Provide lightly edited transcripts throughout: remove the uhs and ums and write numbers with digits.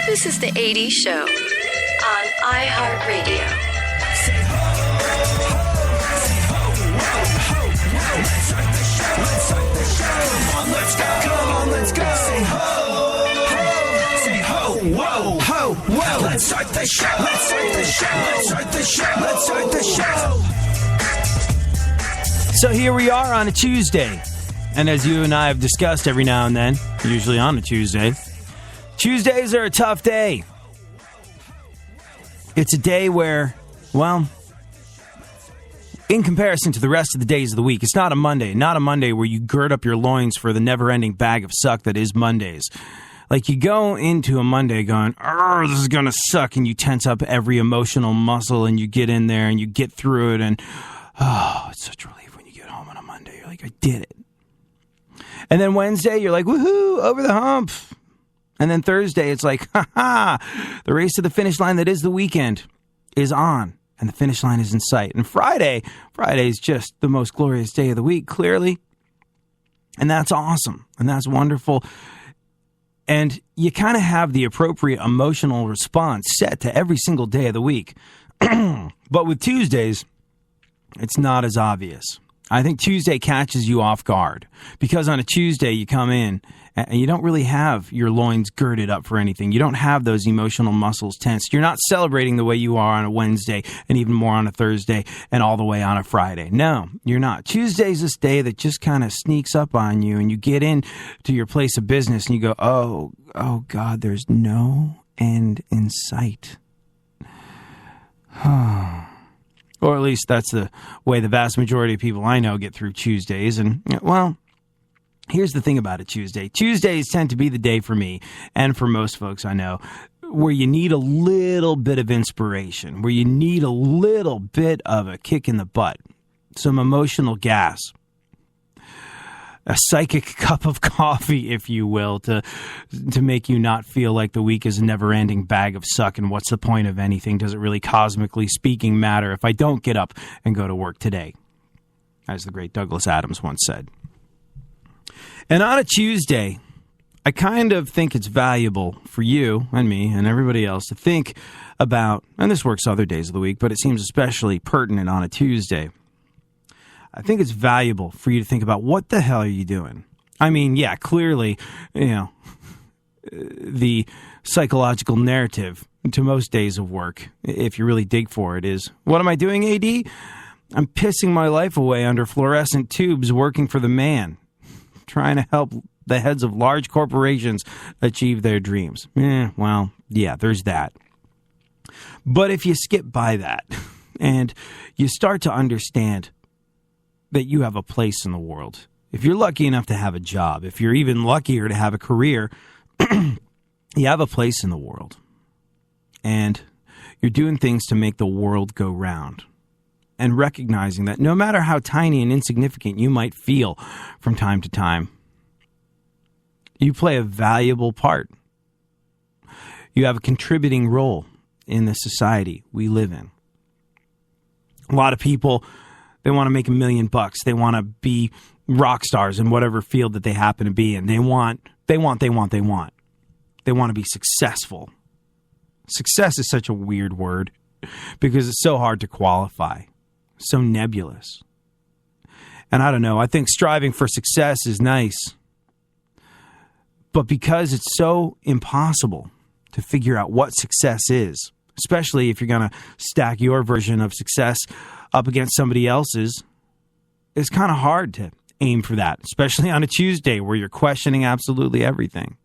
This is the 80s Show on iHeartRadio. Say ho, ho, say ho, ho, ho, let's start the show, let's start the show. Come on, let's go, come on, let's go. Say ho, ho, say ho, whoa, ho, whoa. Let's start the show, let's start the show, let's start the show, let's start the show. So here we are on a Tuesday. And as you and I have discussed every now and then, usually on a Tuesday, Tuesdays are a tough day. It's a day where, well, in comparison to the rest of the days of the week, it's not a Monday where you gird up your loins for the never-ending bag of suck that is Mondays. Like, you go into a Monday going, this is going to suck, and you tense up every emotional muscle, and you get in there, and you get through it, and, it's such a relief when you get home on a Monday. You're like, I did it. And then Wednesday, you're like, woohoo, over the hump. And then Thursday, it's like, ha-ha, the race to the finish line that is the weekend is on, and the finish line is in sight. And Friday is just the most glorious day of the week, clearly. And that's awesome, and that's wonderful. And you kind of have the appropriate emotional response set to every single day of the week. But with Tuesdays, it's not as obvious. I think Tuesday catches you off guard because on a Tuesday you come in and you don't really have your loins girded up for anything. You don't have those emotional muscles tensed. You're not celebrating the way you are on a Wednesday and even more on a Thursday and all the way on a Friday. No, you're not. Tuesday's this day that just kind of sneaks up on you and you get in to your place of business and you go, oh God, there's no end in sight. Or at least that's the way the vast majority of people I know get through Tuesdays. And, well, here's the thing about a Tuesday. Tuesdays tend to be the day for me, and for most folks I know, where you need a little bit of inspiration, where you need a little bit of a kick in the butt, some emotional gas, a psychic cup of coffee, if you will, to make you not feel like the week is a never-ending bag of suck, and what's the point of anything? Does it really, cosmically speaking, matter if I don't get up and go to work today? As the great Douglas Adams once said. And on a Tuesday, I kind of think it's valuable for you and me and everybody else to think about, and this works other days of the week, but it seems especially pertinent on a Tuesday. I think it's valuable for you to think about what the hell are you doing? I mean, yeah, clearly, the psychological narrative to most days of work, if you really dig for it, is, what am I doing, AD? I'm pissing my life away under fluorescent tubes working for the man, trying to help the heads of large corporations achieve their dreams. Well, yeah, there's that. But if you skip by that and you start to understand that you have a place in the world, if you're lucky enough to have a job, if you're even luckier to have a career, you have a place in the world. And you're doing things to make the world go round. And recognizing that no matter how tiny and insignificant you might feel from time to time, you play a valuable part. You have a contributing role in the society we live in. A lot of people, they want to make $1 million. They want to be rock stars in whatever field that they happen to be in. They want to be successful. Success is such a weird word because it's so hard to qualify, so nebulous. And I don't know, I think striving for success is nice. But because it's so impossible to figure out what success is, especially if you're going to stack your version of success up against somebody else's, it's kind of hard to aim for that, especially on a Tuesday where you're questioning absolutely everything.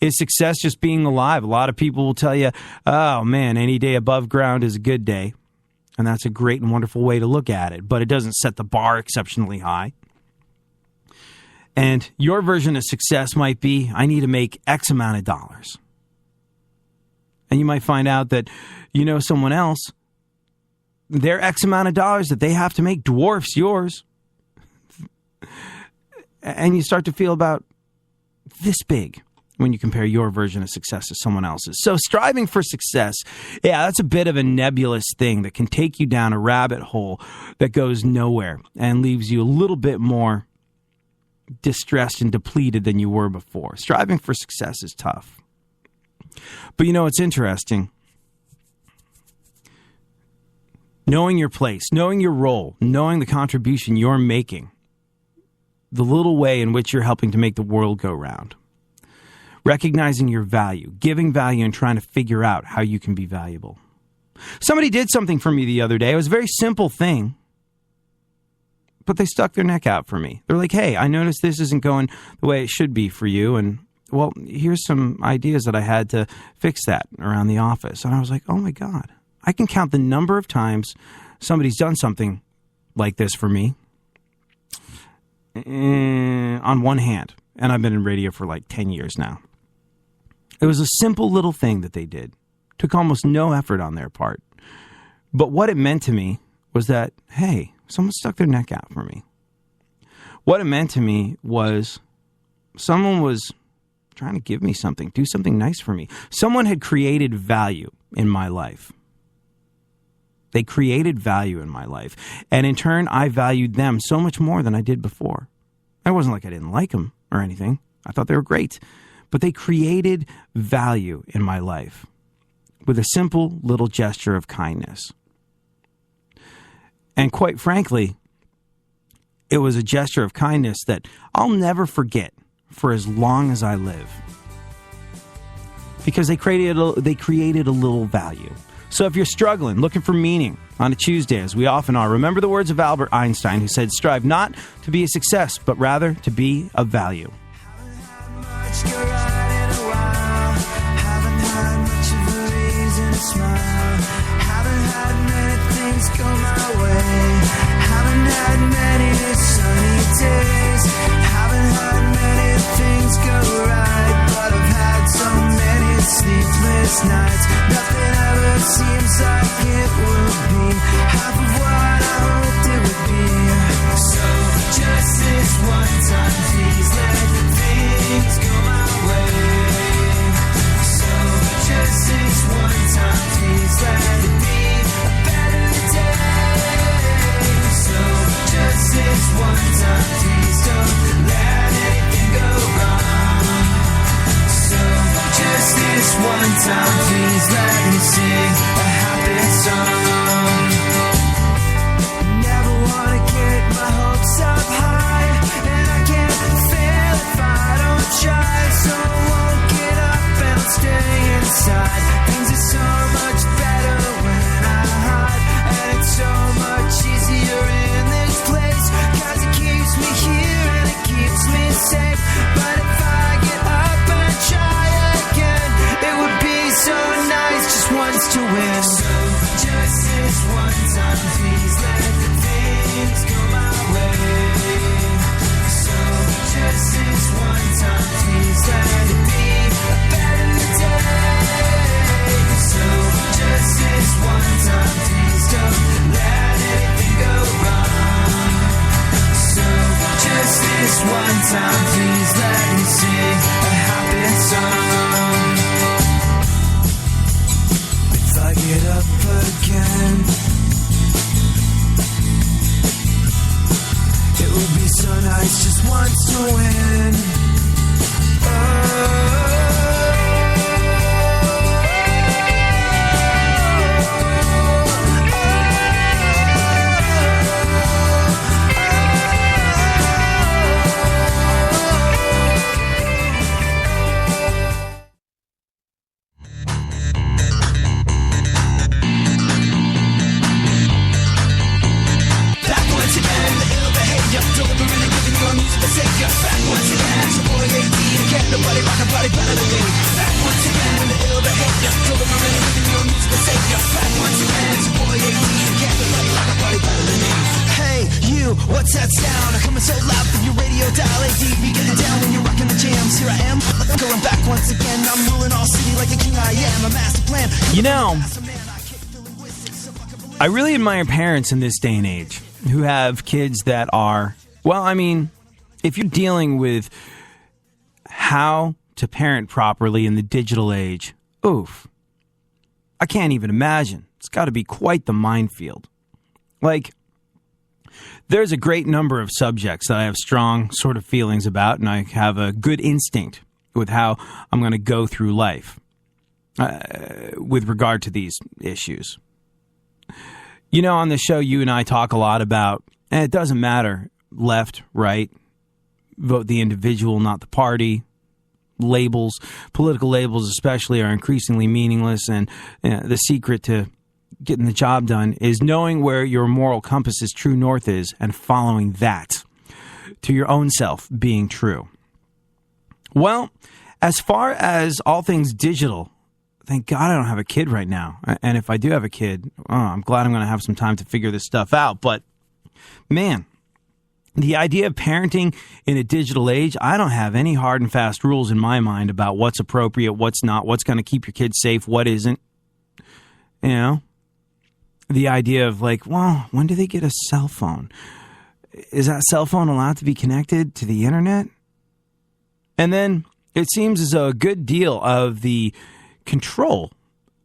Is success just being alive? A lot of people will tell you, oh man, any day above ground is a good day. And that's a great and wonderful way to look at it, but it doesn't set the bar exceptionally high. And your version of success might be, I need to make X amount of dollars. And you might find out that you know someone else, their X amount of dollars that they have to make dwarfs yours. And you start to feel about this big when you compare your version of success to someone else's. So striving for success, yeah, that's a bit of a nebulous thing that can take you down a rabbit hole that goes nowhere and leaves you a little bit more distressed and depleted than you were before. Striving for success is tough. But you know, it's interesting. Knowing your place, knowing your role, knowing the contribution you're making, the little way in which you're helping to make the world go round. Recognizing your value, giving value, and trying to figure out how you can be valuable. Somebody did something for me the other day. It was a very simple thing, but they stuck their neck out for me. They're like, hey, I noticed this isn't going the way it should be for you, and, well, here's some ideas that I had to fix that around the office. And I was like, oh, my God. I can count the number of times somebody's done something like this for me on one hand. And I've been in radio for like 10 years now. It was a simple little thing that they did. Took almost no effort on their part. But what it meant to me was that, hey, someone stuck their neck out for me. What it meant to me was someone was trying to give me something, do something nice for me. Someone had created value in my life. They created value in my life. And in turn, I valued them so much more than I did before. It wasn't like I didn't like them or anything. I thought they were great. But they created value in my life with a simple little gesture of kindness. And quite frankly, it was a gesture of kindness that I'll never forget for as long as I live. Because they created a little value. So if you're struggling, looking for meaning on a Tuesday, as we often are, remember the words of Albert Einstein, who said, strive not to be a success, but rather to be of value. Sleepless nights, nothing ever seems like it will be half of what I hoped it would be. So just this one time, please let things go my way. So just this one time, please let it be a better day. So just this one time, please don't let anything go wrong. So just this one time, please let me sing a happy song. Never wanna get my hopes up high, and I can't fail if I don't try. So I won't get up and I'll stay inside. Things are so much better when I hide, and it's so much easier in this place, 'cause it keeps me here and it keeps me safe. But if I get up and try again, it would be so nice just once to win. So just this one time, please let things go my way. So just this one time, please let it be a better day. So just this one time, please don't let anything go wrong. So just this one time, please let me sing a happy song. If I get up again, it would be so nice just once to win. What's that sound? Coming so loud from your radio dial. AD, be getting down when you're rocking the jams. Here I am, going back once again. I'm ruling all city like a king. I am a master plan. You know, I really admire parents in this day and age who have kids that are, well, I mean, if you're dealing with how to parent properly in the digital age, oof, I can't even imagine. It's got to be quite the minefield. Like, there's a great number of subjects that I have strong sort of feelings about, and I have a good instinct with how I'm going to go through life. with regard to these issues. You know, on the show, you and I talk a lot about, and it doesn't matter, left, right, vote the individual, not the party. Labels, political labels especially, are increasingly meaningless, and the secret to getting the job done is knowing where your moral compass's true north is and following that to your own self being true. Well, as far as all things digital, thank God I don't have a kid right now. And if I do have a kid, I'm glad I'm going to have some time to figure this stuff out. But, man, the idea of parenting in a digital age, I don't have any hard and fast rules in my mind about what's appropriate, what's not, what's going to keep your kids safe, what isn't. You know, the idea of like, well, when do they get a cell phone? Is that cell phone allowed to be connected to the internet? And then it seems as though a good deal of the control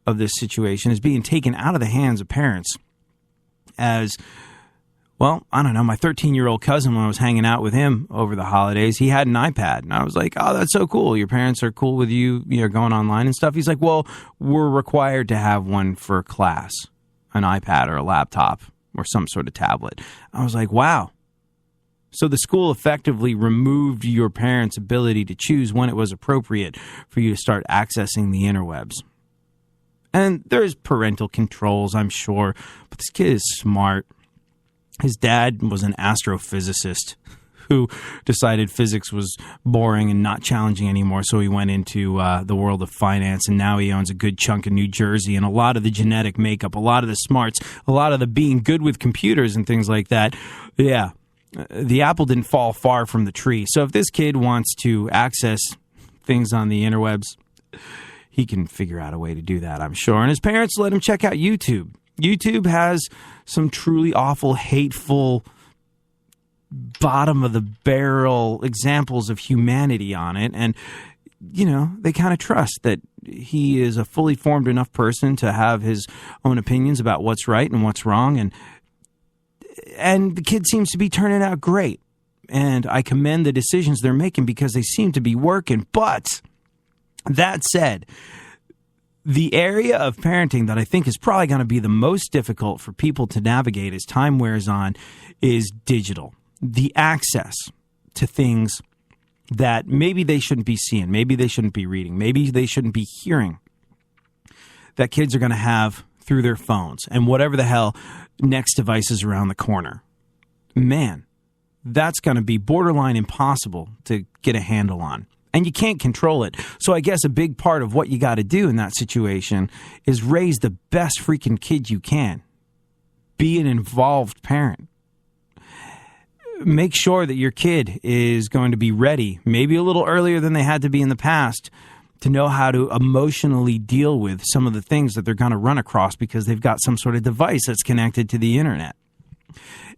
of this situation is being taken out of the hands of parents. As, well, I don't know, my 13-year-old cousin, when I was hanging out with him over the holidays, he had an iPad. And I was like, oh, that's so cool. Your parents are cool with you, going online and stuff. He's like, well, we're required to have one for class, an iPad or a laptop or some sort of tablet. I was like, wow. So the school effectively removed your parents' ability to choose when it was appropriate for you to start accessing the interwebs. And there's parental controls, I'm sure, but this kid is smart. His dad was an astrophysicist who decided physics was boring and not challenging anymore, so he went into the world of finance, and now he owns a good chunk of New Jersey, and a lot of the genetic makeup, a lot of the smarts, a lot of the being good with computers and things like that. Yeah, the apple didn't fall far from the tree. So if this kid wants to access things on the interwebs, he can figure out a way to do that, I'm sure. And his parents let him check out YouTube. YouTube has some truly awful, hateful, bottom-of-the-barrel examples of humanity on it. And, they kind of trust that he is a fully formed enough person to have his own opinions about what's right and what's wrong. And the kid seems to be turning out great. And I commend the decisions they're making because they seem to be working. But that said, the area of parenting that I think is probably going to be the most difficult for people to navigate as time wears on is digital. The access to things that maybe they shouldn't be seeing, maybe they shouldn't be reading, maybe they shouldn't be hearing, that kids are going to have through their phones and whatever the hell next device is around the corner. Man, that's going to be borderline impossible to get a handle on. And you can't control it. So I guess a big part of what you got to do in that situation is raise the best freaking kid you can. Be an involved parent. Make sure that your kid is going to be ready, maybe a little earlier than they had to be in the past, to know how to emotionally deal with some of the things that they're going to run across because they've got some sort of device that's connected to the internet.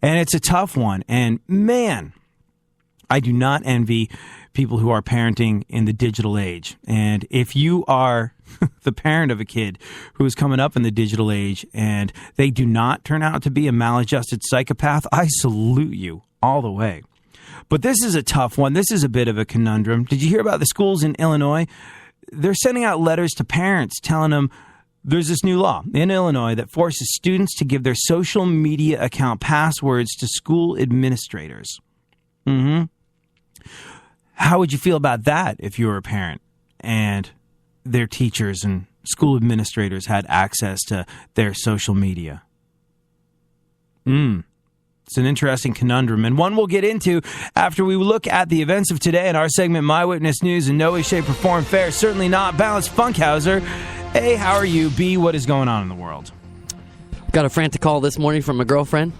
And it's a tough one. And man, I do not envy people who are parenting in the digital age. And if you are the parent of a kid who is coming up in the digital age and they do not turn out to be a maladjusted psychopath, I salute you all the way. But this is a tough one. This is a bit of a conundrum. Did you hear about the schools in Illinois? They're sending out letters to parents telling them there's this new law in Illinois that forces students to give their social media account passwords to school administrators. How would you feel about that if you were a parent and their teachers and school administrators had access to their social media? It's an interesting conundrum, and one we'll get into after we look at the events of today in our segment, My Witness News, in no way, shape, or form fair. Certainly not balanced. Funkhauser. A, how are you? B, what is going on in the world? Got a frantic call this morning from a girlfriend.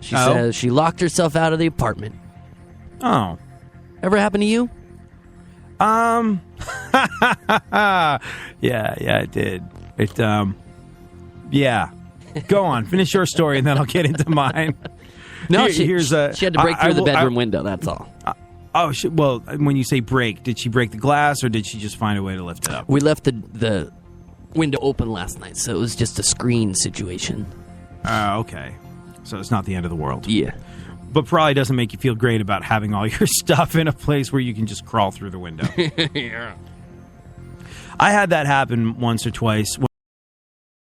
She says she locked herself out of the apartment. Oh. Ever happened to you? Yeah, it did. Yeah. Go on, finish your story, and then I'll get into mine. No, she had to break through the bedroom window, that's all. Well, when you say break, did she break the glass, or did she just find a way to lift it up? We left the window open last night, so it was just a screen situation. Okay. So it's not the end of the world. Yeah. But probably doesn't make you feel great about having all your stuff in a place where you can just crawl through the window. Yeah. I had that happen once or twice.